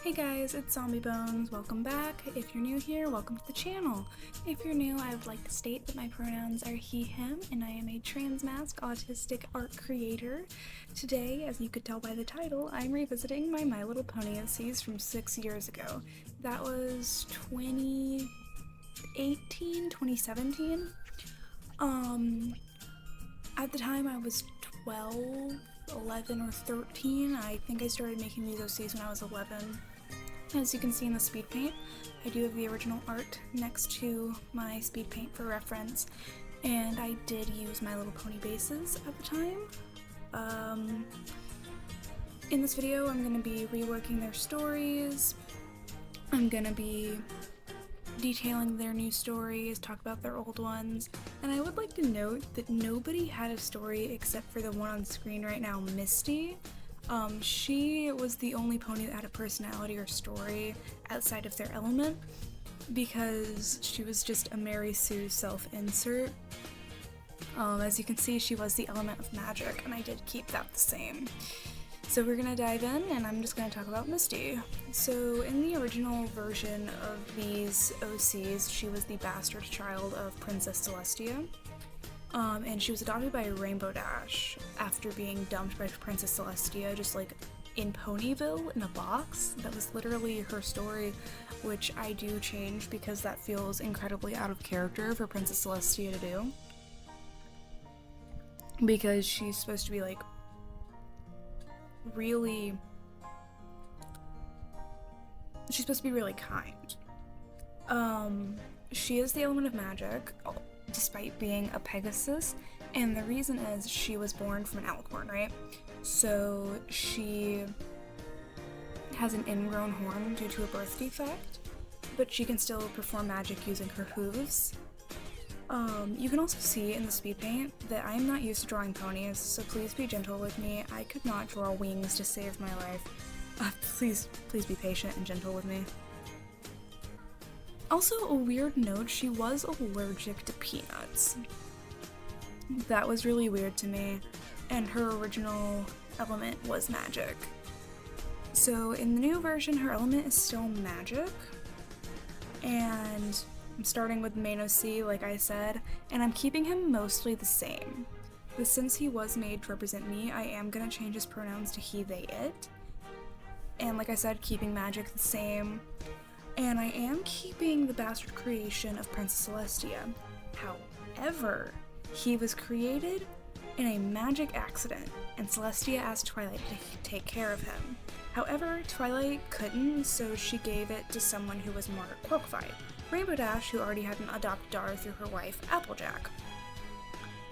Hey guys, it's Zombie Bones. Welcome back. If you're new here, welcome to the channel. If you're new, I would like to state that my pronouns are he, him, and I am a transmasc autistic art creator. Today, as you could tell by the title, I'm revisiting my My Little Pony OCs from 6 years ago. That was 2018, 2017. At the time I was 12, 11, or 13. I think I started making these OCs when I was 11. As you can see in the speed paint, I do have the original art next to my speed paint for reference, and I did use My Little Pony bases at the time. In this video, I'm going to be reworking their stories. I'm going to be detailing their new stories, talk about their old ones, and I would like to note that nobody had a story except for the one on screen right now, Misty. She was the only pony that had a personality or story outside of their element, because she was just a Mary Sue self-insert. As you can see, she was the element of magic, and I did keep that the same. So we're gonna dive in, and I'm just gonna talk about Misty. So in the original version of these OCs, she was the bastard child of Princess Celestia. And she was adopted by Rainbow Dash after being dumped by Princess Celestia, just like in Ponyville in a box. That was literally her story, which I do change because that feels incredibly out of character for Princess Celestia to do. Because she's supposed to be like really... She's supposed to be really kind. She is the element of magic, despite being a Pegasus, and the reason is she was born from an alicorn, right? So she has an ingrown horn due to a birth defect, but she can still perform magic using her hooves. You can also see in the speed paint that I'm not used to drawing ponies, so please be gentle with me. I could not draw wings to save my life. Please be patient and gentle with me. Also, a weird note, she was allergic to peanuts. That was really weird to me, and her original element was magic. So in the new version, her element is still magic, and I'm starting with main OC, like I said, and I'm keeping him mostly the same. But since he was made to represent me, I am gonna change his pronouns to he, they, it. And like I said, keeping magic the same. And I am keeping the bastard creation of Princess Celestia. However, he was created in a magic accident, and Celestia asked Twilight to take care of him. However, Twilight couldn't, so she gave it to someone who was more qualified, Rainbow Dash, who already had an adopted daughter through her wife, Applejack.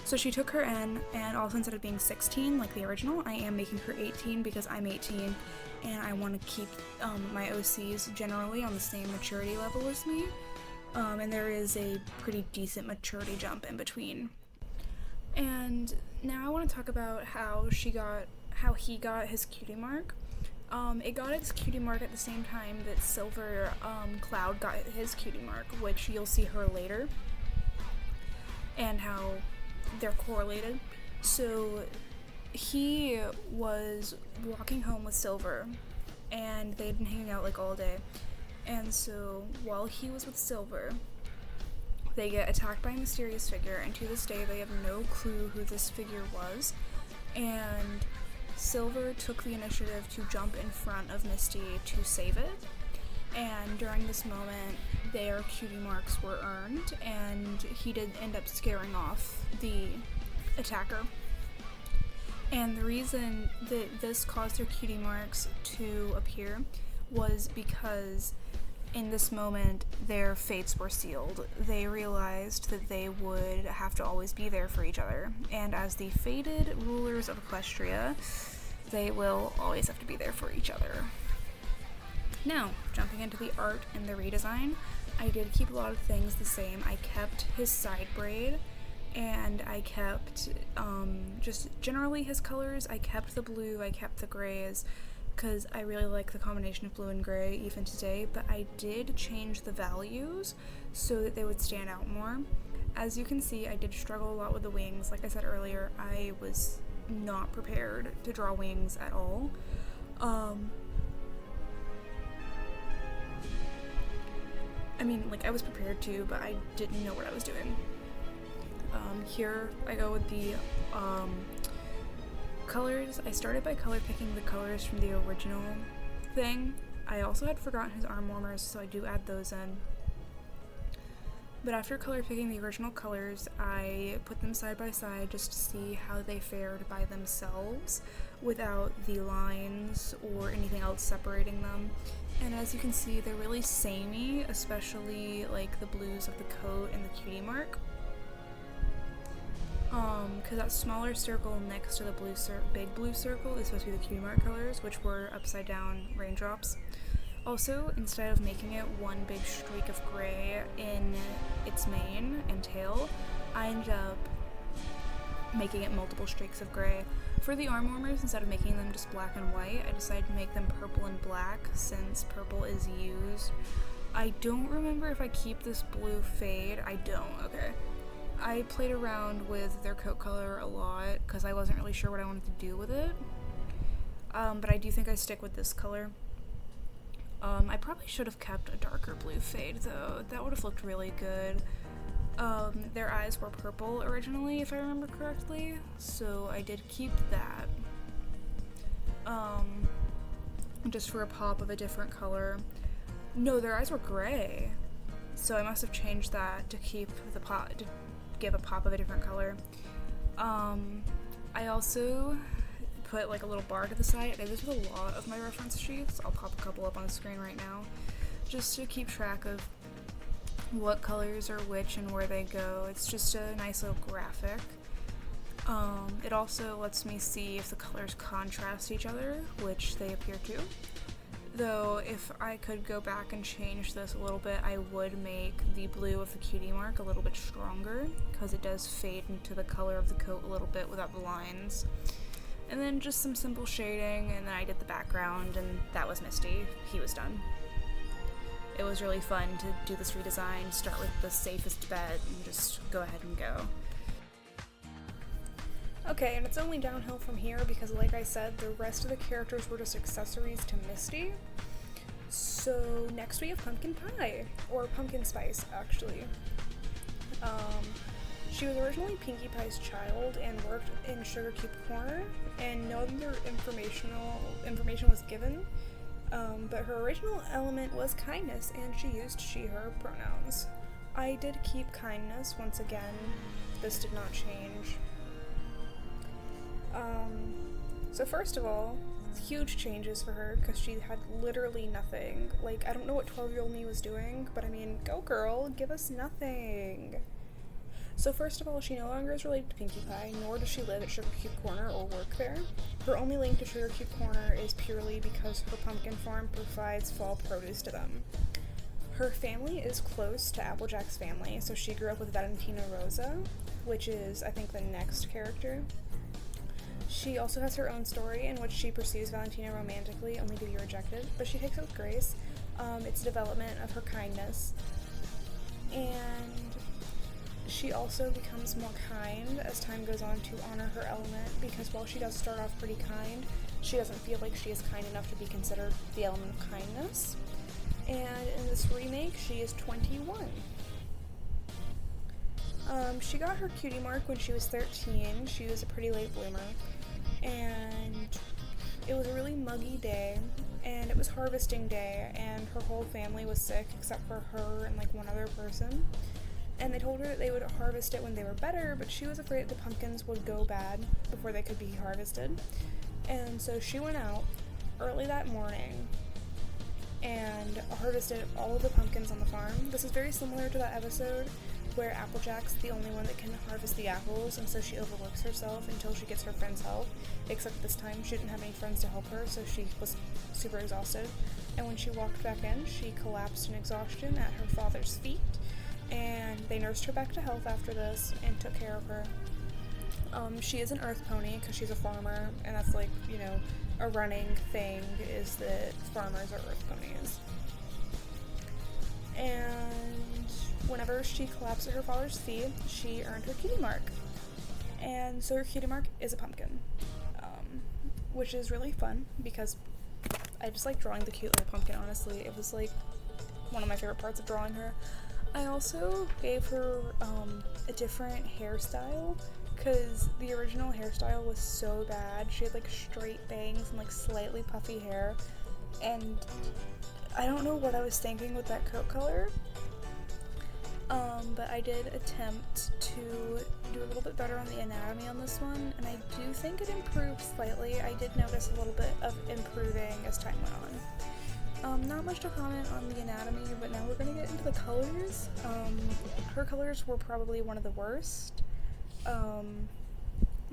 So she took her in, and also instead of being 16 like the original, I am making her 18 because I'm 18, and I want to keep my OCs generally on the same maturity level as me, and there is a pretty decent maturity jump in between. And now I want to talk about how he got his cutie mark. It got its cutie mark at the same time that Silver Cloud got his cutie mark, which you'll see her later, and how they're correlated. So he was walking home with Silver, and they'd been hanging out like all day, and so while he was with Silver, they get attacked by a mysterious figure, and to this day they have no clue who this figure was, and Silver took the initiative to jump in front of Misty to save it, and during this moment their cutie marks were earned, and he did end up scaring off the attacker. And the reason that this caused their cutie marks to appear was because in this moment their fates were sealed. They realized that they would have to always be there for each other, and as the fated rulers of Equestria, they will always have to be there for each other. Now, jumping into the art and the redesign, I did keep a lot of things the same. I kept his side braid, and I kept just generally his colors. I kept the blue, I kept the grays, because I really like the combination of blue and gray even today, but I did change the values so that they would stand out more. As you can see, I did struggle a lot with the wings. Like I said earlier, I was not prepared to draw wings at all. I mean, like, I was prepared to, but I didn't know what I was doing. Here I go with the colors. I started by color picking the colors from the original thing. I also had forgotten his arm warmers, so I do add those in. But after color picking the original colors, I put them side by side just to see how they fared by themselves without the lines or anything else separating them. And as you can see, they're really samey, especially like the blues of the coat and the cutie mark. Because that smaller circle next to the big blue circle is supposed to be the cutie mark colors, which were upside down raindrops. Also, instead of making it one big streak of gray in its mane and tail, I ended up making it multiple streaks of gray. For the arm warmers, instead of making them just black and white, I decided to make them purple and black since purple is used. I don't remember if I keep this blue fade. I don't, okay. I played around with their coat color a lot because I wasn't really sure what I wanted to do with it. But I do think I stick with this color. I probably should have kept a darker blue fade though. That would have looked really good. Their eyes were purple originally, if I remember correctly, so I did keep that. Just for a pop of a different color. No, their eyes were gray, so I must have changed that to keep the pop, to give a pop of a different color. I also put like a little bar to the side. I did this with a lot of my reference sheets. I'll pop a couple up on the screen right now, just to keep track of what colors are which and where they go. It's just a nice little graphic. It also lets me see if the colors contrast each other, which they appear to. Though, if I could go back and change this a little bit, I would make the blue of the cutie mark a little bit stronger, because it does fade into the color of the coat a little bit without the lines. And then just some simple shading, and then I did the background, and that was Misty. He was done. It was really fun to do this redesign, start with the safest bet, and just go ahead and go. Okay, and it's only downhill from here because, like I said, the rest of the characters were just accessories to Misty. So next we have Pumpkin Pie, or Pumpkin Spice, actually. She was originally Pinkie Pie's child and worked in Sugar Cube Corner, and no other information was given. But her original element was kindness, and she used she/her pronouns. I did keep kindness once again. This did not change. So first of all, huge changes for her because she had literally nothing. Like, I don't know what 12-year-old me was doing, but I mean, go girl, give us nothing. So first of all, she no longer is related to Pinkie Pie, nor does she live at Sugar Cube Corner or work there. Her only link to Sugar Cube Corner is purely because her pumpkin farm provides fall produce to them. Her family is close to Applejack's family, so she grew up with Valentina Rose, which is, I think, the next character. She also has her own story in which she pursues Valentina romantically, only to be rejected, but she takes it with grace. It's a development of her kindness. And she also becomes more kind as time goes on to honor her element, because while she does start off pretty kind, she doesn't feel like she is kind enough to be considered the element of kindness. And in this remake, she is 21. She got her cutie mark when she was 13. She was a pretty late bloomer. And it was a really muggy day, and it was harvesting day, and her whole family was sick except for her and like one other person. And they told her that they would harvest it when they were better, but she was afraid the pumpkins would go bad before they could be harvested. And so she went out early that morning and harvested all of the pumpkins on the farm. This is very similar to that episode where Applejack's the only one that can harvest the apples, and so she overworks herself until she gets her friend's help, except this time she didn't have any friends to help her, so she was super exhausted. And when she walked back in, she collapsed in exhaustion at her father's feet, and they nursed her back to health after this and took care of her. She is an earth pony because she's a farmer, and that's like, you know, a running thing is that farmers are earth ponies. And whenever she collapsed at her father's feet, she earned her cutie mark. And so her cutie mark is a pumpkin, which is really fun because I just like drawing the cute little pumpkin, honestly. It was like one of my favorite parts of drawing her. I also gave her a different hairstyle because the original hairstyle was so bad. She had like straight bangs and like slightly puffy hair, and I don't know what I was thinking with that coat color. But I did attempt to do a little bit better on the anatomy on this one, and I do think it improved slightly. I did notice a little bit of improving as time went on. Not much to comment on the anatomy, but now we're gonna get into the colors. Her colors were probably one of the worst.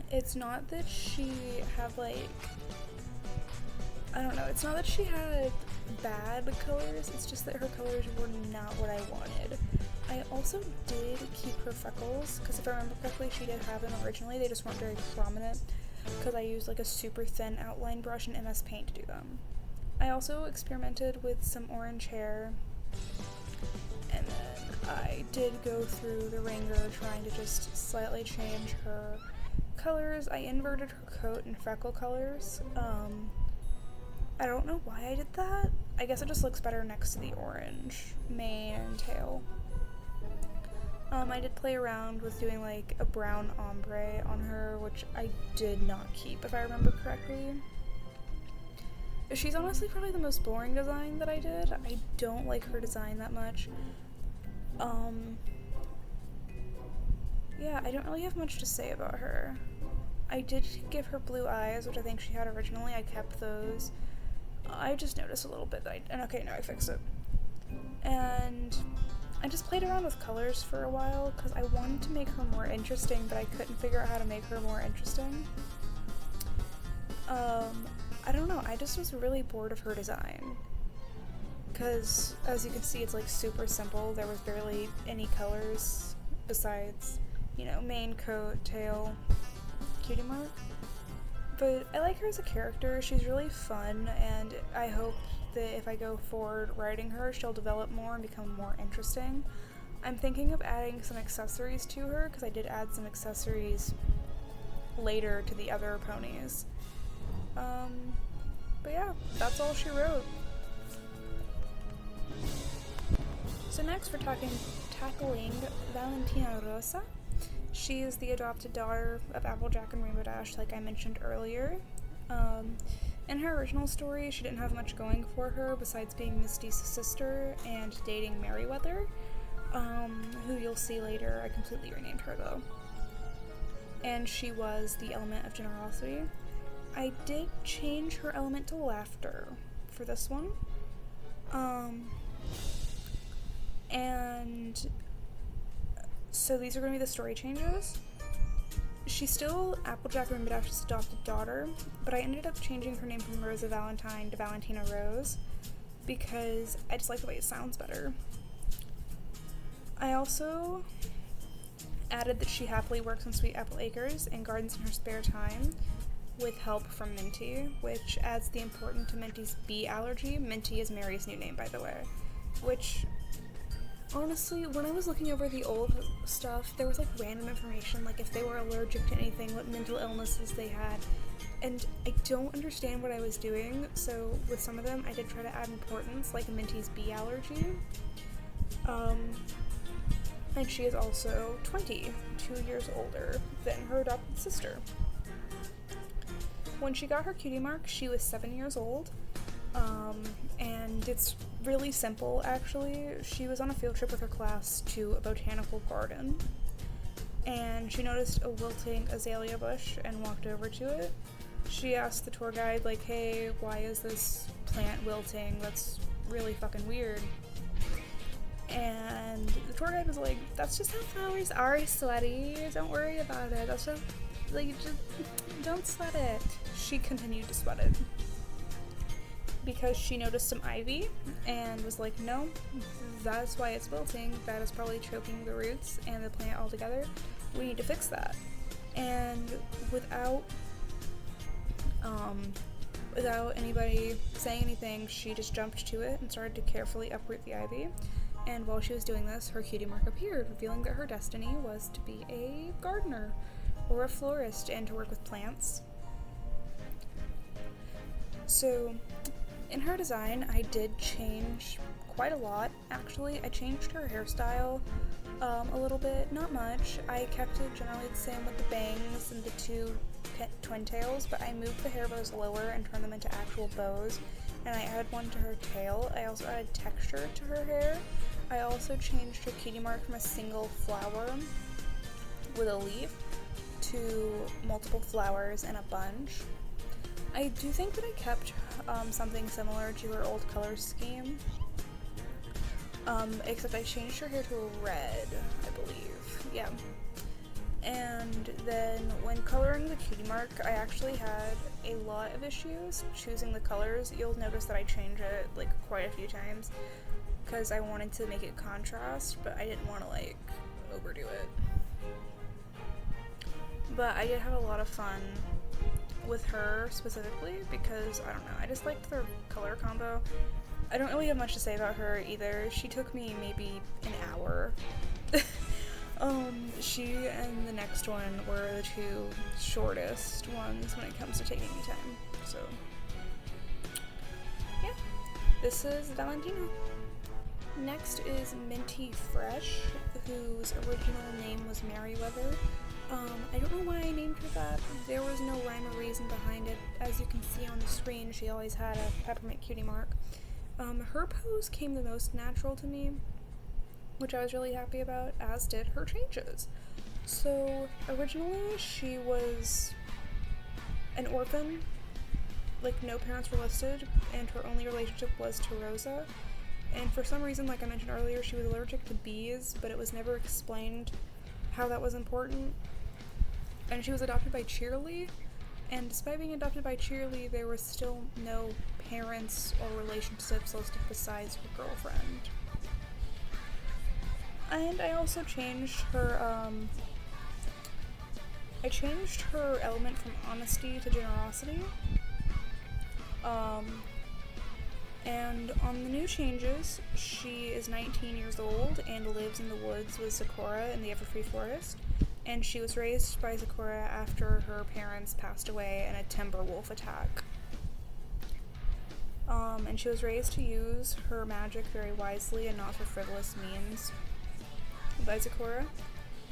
It's not that she had like, I don't know, it's not that she had bad colors, it's just that her colors were not what I wanted. I also did keep her freckles, because if I remember correctly, she did have them originally, they just weren't very prominent, because I used like a super thin outline brush and MS Paint to do them. I also experimented with some orange hair, and then I did go through the ringer trying to just slightly change her colors. I inverted her coat and freckle colors. I don't know why I did that. I guess it just looks better next to the orange mane and tail. I did play around with doing like a brown ombre on her, which I did not keep if I remember correctly. She's honestly probably the most boring design that I did. I don't like her design that much. Yeah, I don't really have much to say about her. I did give her blue eyes, which I think she had originally. I kept those. I just noticed a little bit that and okay, now I fixed it. And I just played around with colors for a while because I wanted to make her more interesting, but I couldn't figure out how to make her more interesting. I don't know, I just was really bored of her design. Because, as you can see, it's like super simple. There was barely any colors besides, you know, mane, coat, tail, cutie mark. But I like her as a character. She's really fun, and I hope that if I go forward writing her, she'll develop more and become more interesting. I'm thinking of adding some accessories to her, because I did add some accessories later to the other ponies. But yeah, that's all she wrote. So next we're tackling Valentina Rose. She is the adopted daughter of Applejack and Rainbow Dash, like I mentioned earlier. In her original story, she didn't have much going for her besides being Misty's sister and dating Merryweather, who you'll see later. I completely renamed her though. And she was the element of generosity. I did change her element to laughter for this one. And so these are going to be the story changes. She's still Applejack and Rainbow Dash's adopted daughter, but I ended up changing her name from Rosa Valentine to Valentina Rose because I just like the way it sounds better. I also added that she happily works on Sweet Apple Acres and gardens in her spare time with help from Minty, which adds the important to Minty's bee allergy. Minty is Mary's new name, by the way, which honestly, when I was looking over the old stuff, there was like random information, like if they were allergic to anything, what mental illnesses they had, and I don't understand what I was doing, so with some of them I did try to add importance, like Minty's bee allergy. And she is also 2 years older than her adopted sister. When she got her cutie mark, she was 7 years old, and it's really simple, actually. She was on a field trip with her class to a botanical garden, and she noticed a wilting azalea bush and walked over to it. She asked the tour guide, like, hey, why is this plant wilting? That's really fucking weird. And the tour guide was like, that's just how flowers are, sweaty. Don't worry about it. That's just, like, just don't sweat it. She continued to sweat it because she noticed some ivy and was like, no, that's why it's wilting. That is probably choking the roots and the plant altogether. We need to fix that. And without anybody saying anything, she just jumped to it and started to carefully uproot the ivy. And while she was doing this, her cutie mark appeared, revealing that her destiny was to be a gardener or a florist and to work with plants. So in her design, I did change quite a lot, actually. I changed her hairstyle a little bit, not much. I kept it generally the same with the bangs and the two twin tails, but I moved the hair bows lower and turned them into actual bows, and I added one to her tail. I also added texture to her hair. I also changed her cutie mark from a single flower with a leaf to multiple flowers and a bunch. I do think that I kept something similar to her old color scheme, except I changed her hair to a red, I believe. Yeah. And then when coloring the cutie mark, I actually had a lot of issues choosing the colors. You'll notice that I change it like quite a few times because I wanted to make it contrast, but I didn't want to like overdo it. But I did have a lot of fun with her specifically because, I don't know, I just liked their color combo. I don't really have much to say about her either. She took me maybe an hour. She and the next one were the two shortest ones when it comes to taking me time. So, yeah, this is Valentina. Next is Minty Fresh, whose original name was Merryweather. I don't know why I named her that. There was no rhyme or reason behind it. As you can see on the screen, she always had a peppermint cutie mark. Her pose came the most natural to me, which I was really happy about, as did her changes. So, originally, she was an orphan, like no parents were listed, and her only relationship was to Rosa. And for some reason, like I mentioned earlier, she was allergic to bees, but it was never explained how that was important. And she was adopted by Cheerly, and despite being adopted by Cheerly, there were still no parents or relationships listed besides her girlfriend. And I also changed her, element from honesty to generosity. And on the new changes, she is 19 years old and lives in the woods with Sakura in the Everfree Forest. And she was raised by Sakura after her parents passed away in a timber wolf attack. And she was raised to use her magic very wisely and not for frivolous means by Sakura,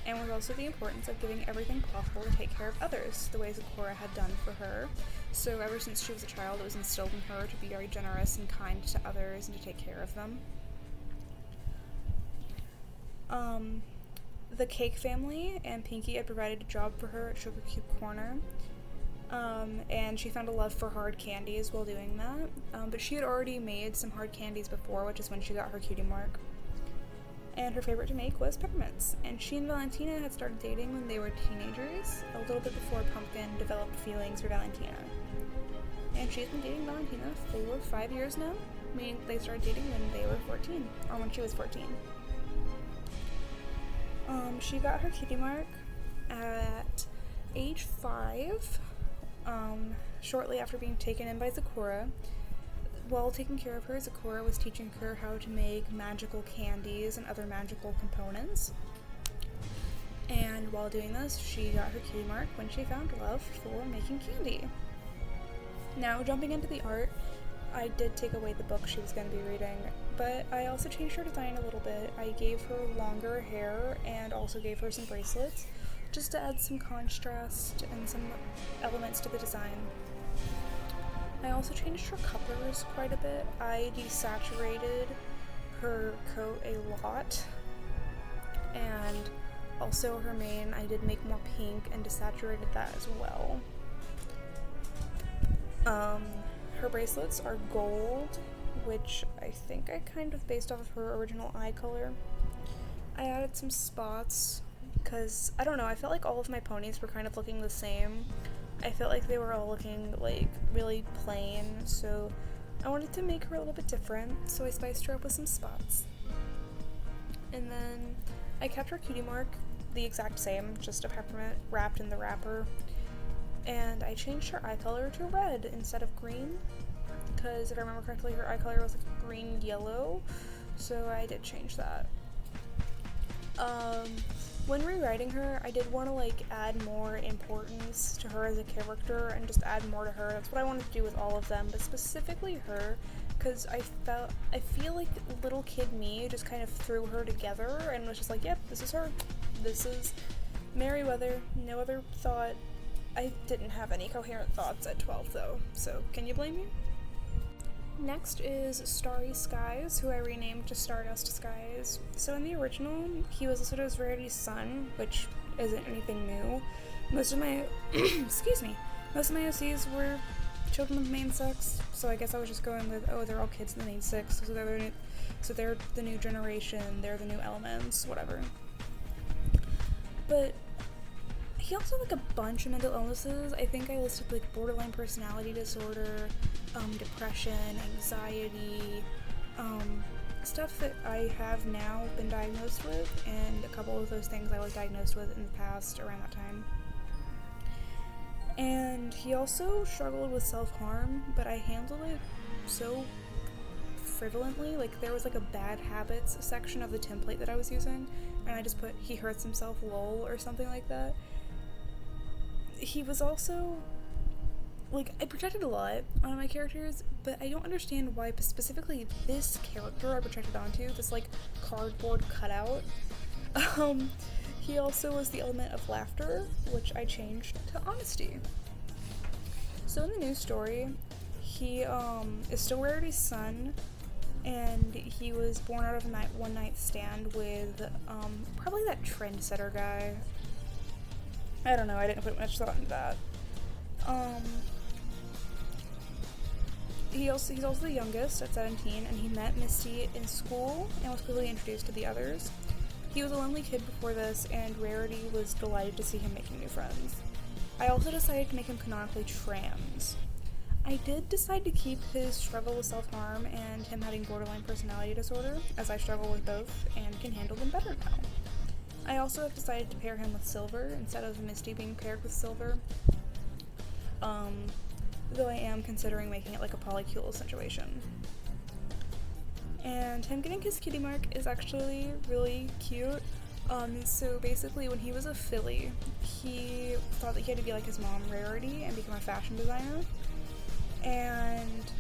and with also the importance of giving everything possible to take care of others, the way Sakura had done for her. So ever since she was a child, it was instilled in her to be very generous and kind to others and to take care of them. The Cake family and Pinkie had provided a job for her at Sugar Cube Corner, and she found a love for hard candies while doing that, but she had already made some hard candies before, which is when she got her cutie mark. And her favorite to make was peppermints, and she and Valentina had started dating when they were teenagers, a little bit before Pumpkin developed feelings for Valentina. And she's been dating Valentina for 5 years now, meaning they started dating when they were 14, or when she was 14. She got her cutie mark at age 5, shortly after being taken in by Sakura. While taking care of her, Sakura was teaching her how to make magical candies and other magical components. And while doing this, she got her cutie mark when she found love for making candy. Now, jumping into the art, I did take away the book she was going to be reading, but I also changed her design a little bit. I gave her longer hair and also gave her some bracelets, just to add some contrast and some elements to the design. I also changed her colors quite a bit. I desaturated her coat a lot, and also her mane I did make more pink and desaturated that as well. Her bracelets are gold, which I think I kind of based off of her original eye color. I added some spots because, I don't know, I felt like all of my ponies were kind of looking the same. I felt like they were all looking like really plain, so I wanted to make her a little bit different, so I spiced her up with some spots. And then I kept her cutie mark the exact same, just a peppermint wrapped in the wrapper. And I changed her eye color to red instead of green, because if I remember correctly, her eye color was like green-yellow, so I did change that. When rewriting her, I did want to like add more importance to her as a character and just add more to her. That's what I wanted to do with all of them, but specifically her, because I feel like little kid me just kind of threw her together and was just like, yep, this is her. This is Merryweather. No other thought. I didn't have any coherent thoughts at 12 though, so can you blame me? Next is Stardust Skies, who I renamed to Stardust Skies. So in the original, he was listed as Rarity's son, which isn't anything new. Most of my most of my OCs were children of the main sex, so I guess I was just going with, oh, they're all kids in the main sex, so they're the new generation, they're the new elements, whatever. But he also had like a bunch of mental illnesses. I think I listed like borderline personality disorder, depression, anxiety, stuff that I have now been diagnosed with, and a couple of those things I was diagnosed with in the past around that time. And he also struggled with self-harm, but I handled it so frivolently. Like, there was like a bad habits section of the template that I was using, and I just put he hurts himself lol or something like that. He was also, like, I projected a lot on my characters, but I don't understand why specifically this character I projected onto, this like cardboard cutout. He also was the element of laughter, which I changed to honesty. So in the new story, he is still Rarity's son, and he was born out of a one night stand with probably that trendsetter guy. I don't know, I didn't put much thought into that. He's also the youngest at 17, and he met Misty in school and was quickly introduced to the others. He was a lonely kid before this, and Rarity was delighted to see him making new friends. I also decided to make him canonically trans. I did decide to keep his struggle with self-harm and him having borderline personality disorder, as I struggle with both and can handle them better now. I also have decided to pair him with Silver instead of Misty being paired with Silver, though I am considering making it like a polycule situation. And him getting his cutie mark is actually really cute. So basically when he was a filly, he thought that he had to be like his mom, Rarity, and become a fashion designer. And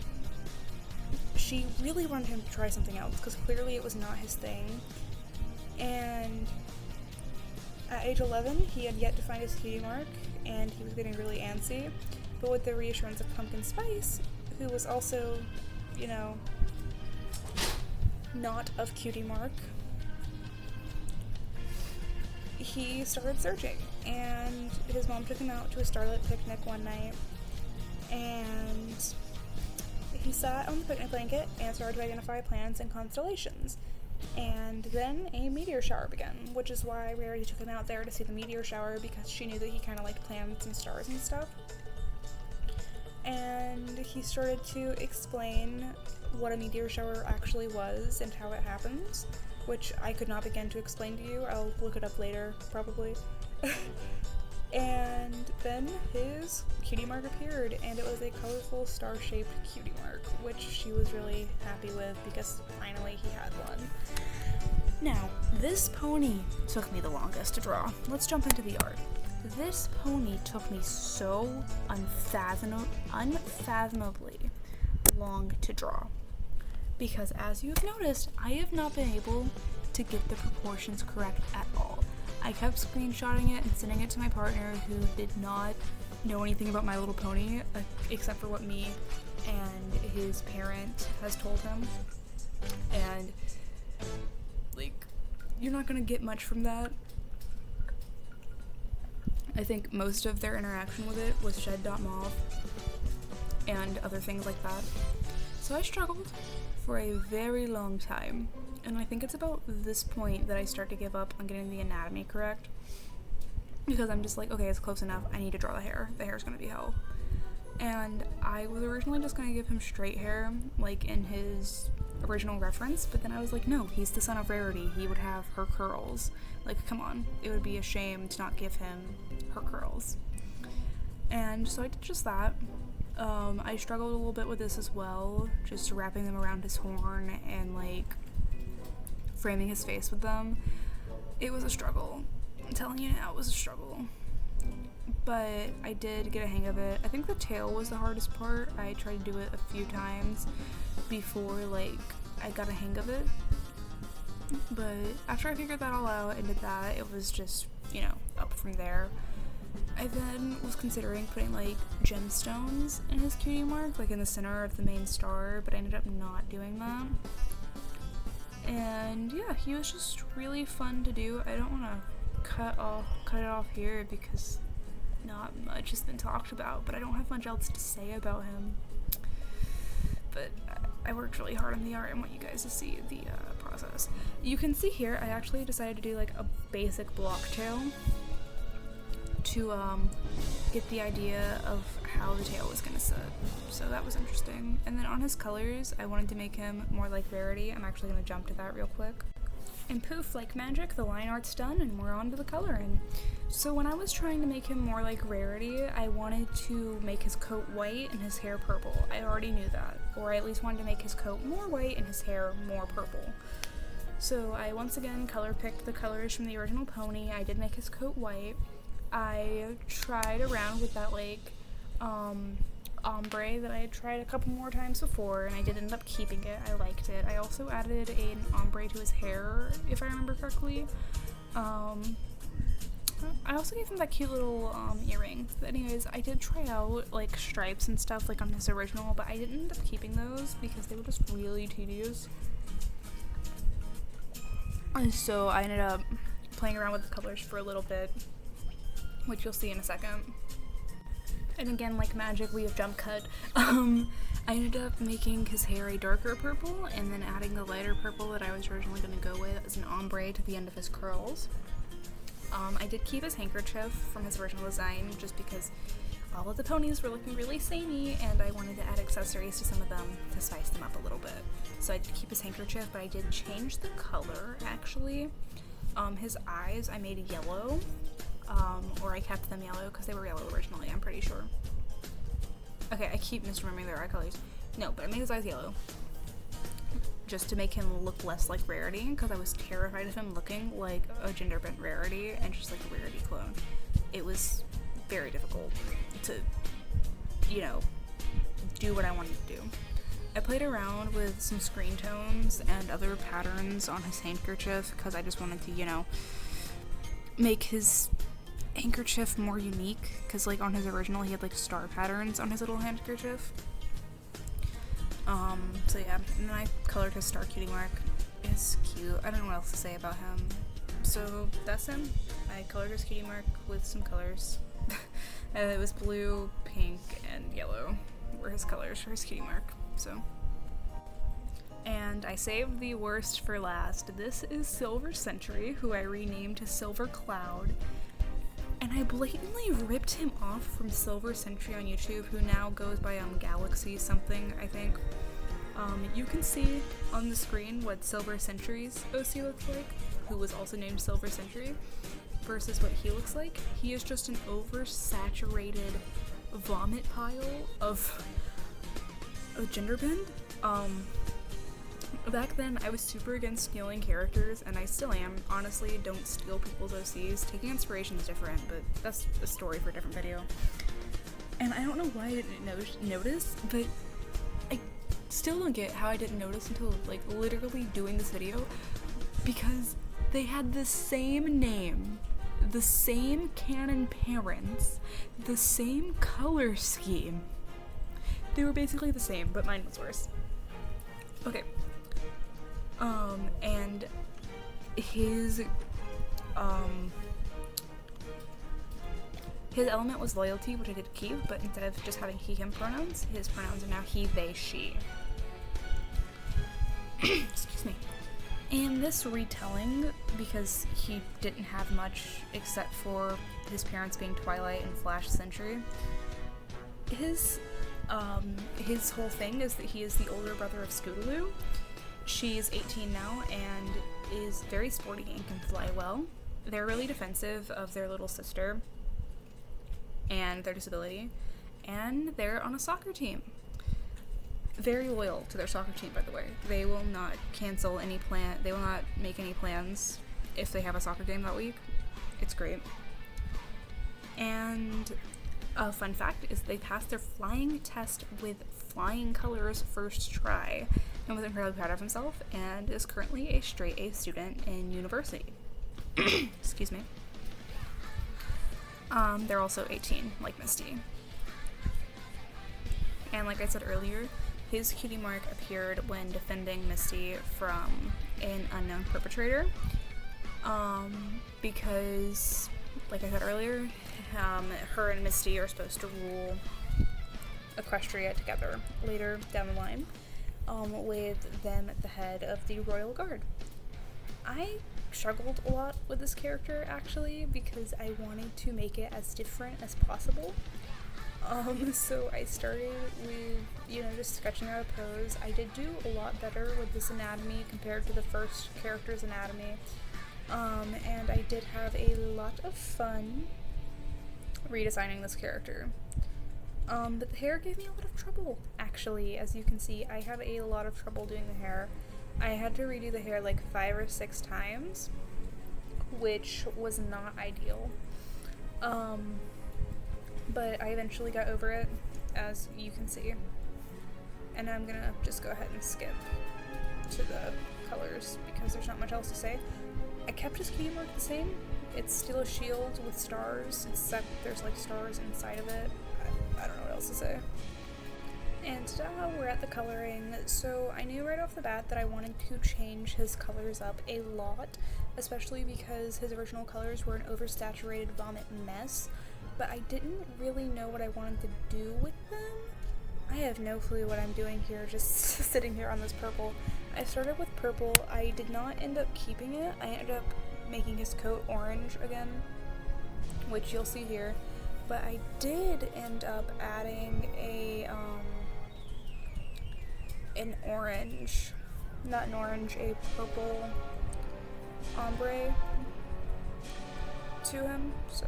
she really wanted him to try something else, because clearly it was not his thing. And at age 11, he had yet to find his cutie mark, and he was getting really antsy. But with the reassurance of Pumpkin Spice, who was also, you know, not of cutie mark, he started searching, and his mom took him out to a starlit picnic one night, and he sat on the picnic blanket and started to identify planets and constellations. And then a meteor shower began, which is why Rarity took him out there to see the meteor shower, because she knew that he kind of liked planets and stars and stuff. And he started to explain what a meteor shower actually was and how it happens, which I could not begin to explain to you. I'll look it up later, probably. And then his cutie mark appeared, and it was a colorful star-shaped cutie mark, which she was really happy with because finally he had one. Now, this pony took me the longest to draw. Let's jump into the art. This pony took me so unfathomably long to draw, because as you've noticed, I have not been able to get the proportions correct at all. I kept screenshotting it and sending it to my partner, who did not know anything about My Little Pony, except for what me and his parent has told him. And, like, you're not gonna get much from that. I think most of their interaction with it was Shed.Mauve and other things like that. So I struggled for a very long time, and I think it's about this point that I start to give up on getting the anatomy correct, because I'm just like, okay, it's close enough, I need to draw the hair. The hair's gonna be hell. And I was originally just gonna give him straight hair, like in his original reference, but then I was like, no, he's the son of Rarity, he would have her curls. Like, come on, it would be a shame to not give him her curls. And so I did just that. I struggled a little bit with this as well, just wrapping them around his horn and like framing his face with them. It was a struggle. I'm telling you now, it was a struggle. but I did get a hang of it. I think the tail was the hardest part. I tried to do it a few times before, like, I got a hang of it. But after I figured that all out and did that, it was just, you know, up from there. I then was considering putting, like, gemstones in his cutie mark, like in the center of the main star, but I ended up not doing that. And yeah, he was just really fun to do. I don't want to cut it off here because not much has been talked about, but I don't have much else to say about him. But I worked really hard on the art and want you guys to see the process. You can see here, I actually decided to do like a basic block tail to get the idea of how the tail was gonna sit. So that was interesting. And then on his colors, I wanted to make him more like Rarity. I'm actually gonna jump to that real quick. And poof, like magic, the line art's done and we're on to the coloring. So when I was trying to make him more like Rarity, I wanted to make his coat white and his hair purple. I already knew that. Or I at least wanted to make his coat more white and his hair more purple. So I once again color picked the colors from the original pony. I did make his coat white. I tried around with that like ombre that I had tried a couple more times before, and I did end up keeping it. I liked it. I also added an ombre to his hair, if I remember correctly. I also gave him that cute little earring. But anyways, I did try out like stripes and stuff like on his original, but I didn't end up keeping those because they were just really tedious. And so I ended up playing around with the colors for a little bit, which you'll see in a second. And again, like magic, we have jump cut. I ended up making his hair a darker purple and then adding the lighter purple that I was originally going to go with as an ombre to the end of his curls. I did keep his handkerchief from his original design just because all of the ponies were looking really samey and I wanted to add accessories to some of them to spice them up a little bit. So I did keep his handkerchief, but I did change the color actually. His eyes I made yellow. Or I kept them yellow because they were yellow originally, I'm pretty sure. Okay, I keep misremembering their eye colors. No, but I made his eyes yellow. Just to make him look less like Rarity, because I was terrified of him looking like a gender bent Rarity and just like a Rarity clone. It was very difficult to, you know, do what I wanted to do. I played around with some screen tones and other patterns on his handkerchief because I just wanted to, you know, make his handkerchief more unique, because like on his original he had like star patterns on his little handkerchief. So yeah, and then I colored his star cutie mark. It's cute. I don't know what else to say about him. So that's him. I colored his cutie mark with some colors. It was blue, pink, and yellow were his colors for his cutie mark. So. And I saved the worst for last. This is Silver Sentry, who I renamed to Silver Cloud. And I blatantly ripped him off from Silver Sentry on YouTube, who now goes by Galaxy something, I think. You can see on the screen what Silver Sentry's OC looks like, who was also named Silver Sentry, versus what he looks like. He is just an oversaturated vomit pile of gender bend. Back then, I was super against stealing characters, and I still am. Honestly, don't steal people's OCs. Taking inspiration is different, but that's a story for a different video. And I don't know why I didn't notice, but I still don't get how I didn't notice until, like, literally doing this video, because they had the same name, the same canon parents, the same color scheme. They were basically the same, but mine was worse. Okay. And his element was loyalty, which I did keep, but instead of just having he, him pronouns, his pronouns are now he, they, she. Excuse me. In this retelling, because he didn't have much except for his parents being Twilight and Flash Sentry, his whole thing is that he is the older brother of Scootaloo. She is 18 now and is very sporty and can fly well. They're really defensive of their little sister and their disability, and they're on a soccer team. Very loyal to their soccer team, by the way. They will not cancel any they will not make any plans if they have a soccer game that week. It's great. And a fun fact is they passed their flying test with flying colors first try and was incredibly proud of himself and is currently a straight A student in university. Excuse me. They're also 18, like Misty. And like I said earlier, his cutie mark appeared when defending Misty from an unknown perpetrator. Because, like I said earlier, her and Misty are supposed to rule Equestria together later down the line, with them at the head of the Royal Guard. I struggled a lot with this character, actually, because I wanted to make it as different as possible. So I started with, just sketching out a pose. I did do a lot better with this anatomy compared to the first character's anatomy. And I did have a lot of fun redesigning this character. But the hair gave me a lot of trouble, actually. As you can see, I had a lot of trouble doing the hair. I had to redo the hair like 5 or 6 times, which was not ideal. But I eventually got over it, as you can see. And I'm gonna just go ahead and skip to the colors because there's not much else to say. I kept his cutie mark the same. It's still a shield with stars, except there's like stars inside of it. I don't know what else to say. And now we're at the coloring. So I knew right off the bat that I wanted to change his colors up a lot, especially because his original colors were an oversaturated vomit mess, but I didn't really know what I wanted to do with them. I have no clue what I'm doing here, just sitting here on this purple. I started with purple. I did not end up keeping it. I ended up making his coat orange again, which you'll see here. But I did end up adding a purple ombre to him, so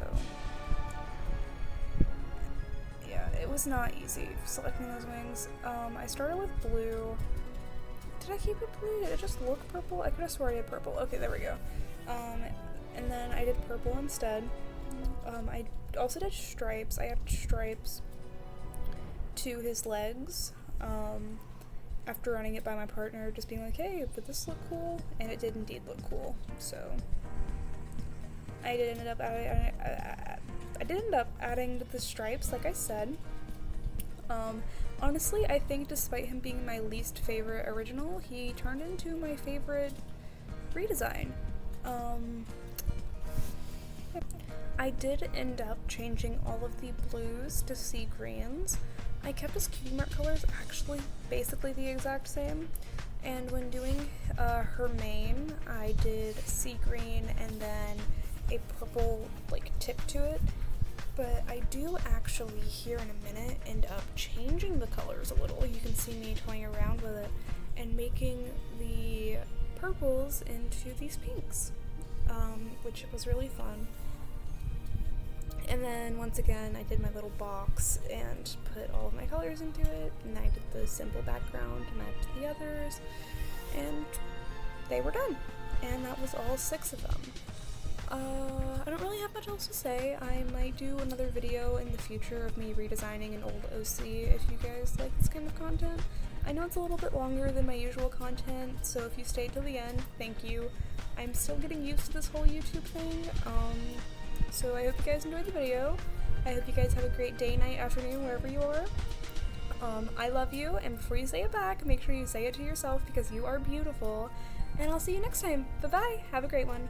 yeah, it was not easy selecting those wings. I started with blue. Did I keep it blue? Did it just look purple? I could have sworn I did purple. Okay, there we go. And then I did purple instead. I also did stripes. I added stripes to his legs. After running it by my partner, just being like, hey, would this look cool? And it did indeed look cool. So I did end up adding the stripes, like I said. Honestly, I think despite him being my least favorite original, he turned into my favorite redesign. I did end up changing all of the blues to sea greens. I kept his cutie mark colors actually basically the exact same, and when doing her mane, I did sea green and then a purple tip to it. But I do actually here in a minute end up changing the colors a little. You can see me toying around with it and making the purples into these pinks, which was really fun. And then once again I did my little box and put all of my colors into it, and I did the simple background and I did the others, and they were done. And that was all 6 of them. I don't really have much else to say. I might do another video in the future of me redesigning an old OC if you guys like this kind of content. I know it's a little bit longer than my usual content, so if you stayed till the end, thank you. I'm still getting used to this whole YouTube thing, so I hope you guys enjoyed the video. I hope you guys have a great day, night, afternoon, wherever you are. I love you, and before you say it back, make sure you say it to yourself because you are beautiful. And I'll see you next time. Bye-bye. Have a great one.